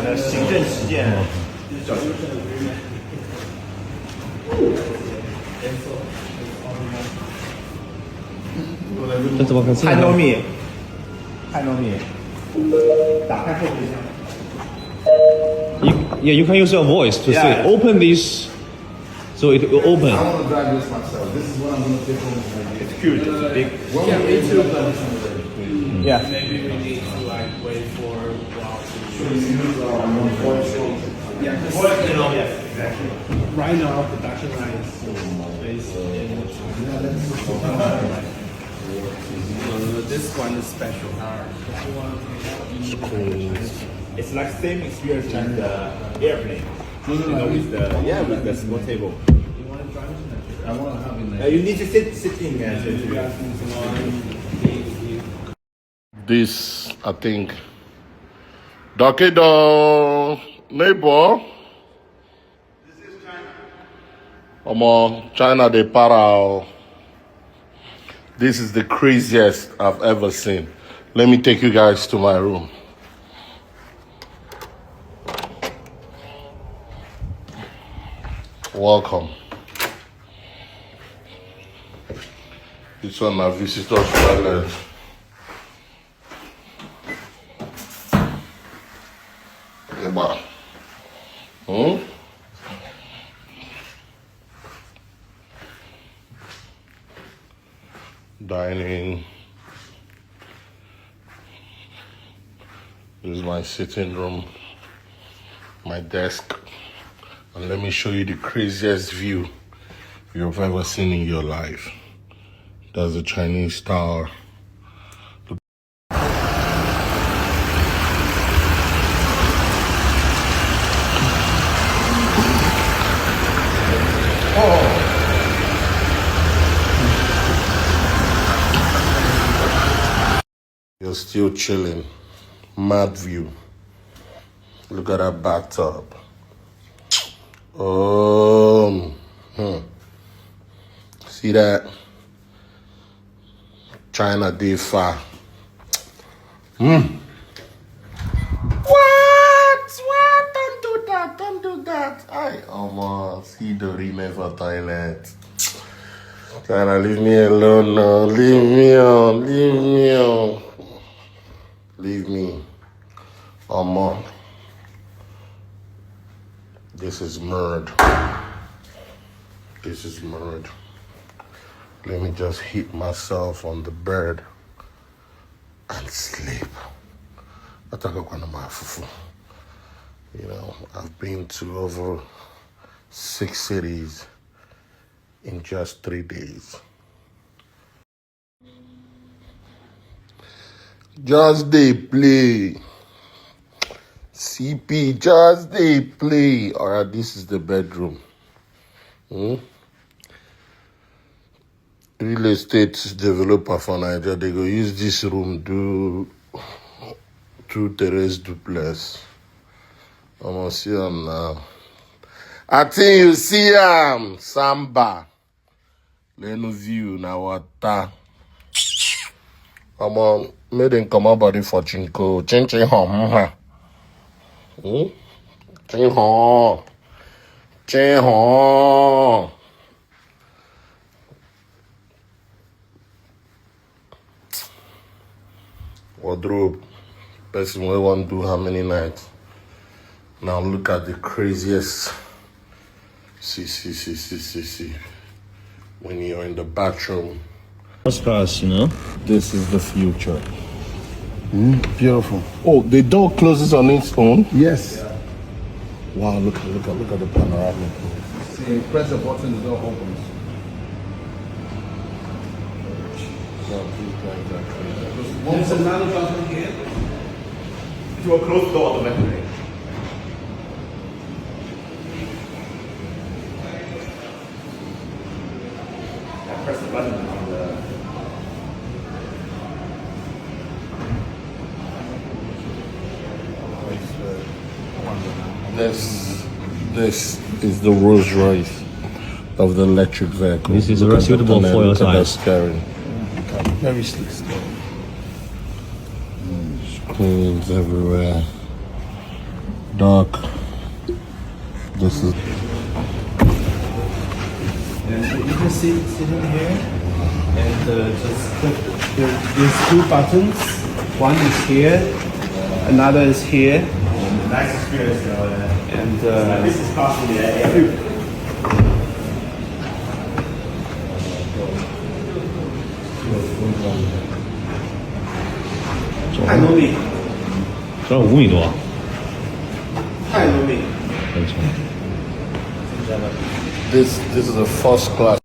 的行政实践。这怎么回事？汉糯米，汉糯米，打开后备箱。Yeah, you can use your voice to say, open this, so it will open. I want to drive this myself. This is what I'm going to take home. It's huge. It's big. Yeah, me too. Yeah. Maybe we need to like wait for a while. Yeah, exactly. Right now, production line is based in this one is special. It's like same experience in the airplane. You know, with the small table. I want to have it like You need to sit in this, I think. Dakido, neighbor. This is China. China, they para. This is the craziest I've ever seen. Let me take you guys to my room. Welcome. This one, my visitor's toilet. Dining. This is my sitting room, my desk, and let me show you the craziest view you've ever seen in your life. That's the Chinese Tower. You're still chilling. Mad view. Look at that bathtub. See that? China day far. What? Don't do that. Don't do that. I almost see the remember toilet. China, leave me alone now. Leave me on. Leave me on. Leave me. This is murder. This is murder. Let me just hit myself on the bed and sleep. You know, I've been to over 6 cities in just 3 days. Just they play. CP, just they play. Alright, this is the bedroom. Real estate developer for Nigeria, they go use this room do 2 terrace duplex. I'm gonna see them now. I think you see them. Samba. Let view now water. I'm on made in come out body for Chinko. Chin home. Chin home. Chin home. Wardrobe. Person we want to do how many nights? Now look at the craziest. See. When you're in the bathroom. First class, you know. This is the future. Beautiful. Oh, the door closes on its own? Yes. Wow, look at the panoramic. See, press the button, the door opens. There's another button here. It will close the door automatically. Press the button on the. This is the Rolls Royce of the electric vehicle. This is very suitable for your size. Scary. Very slick stuff. Screens everywhere. dark. This is And you can sit in here and just click these two buttons. One is here, another is here, Nice experience though. Yeah. and This is costly. Every太浓密，这5米多，太浓密。没错。 this is a first class.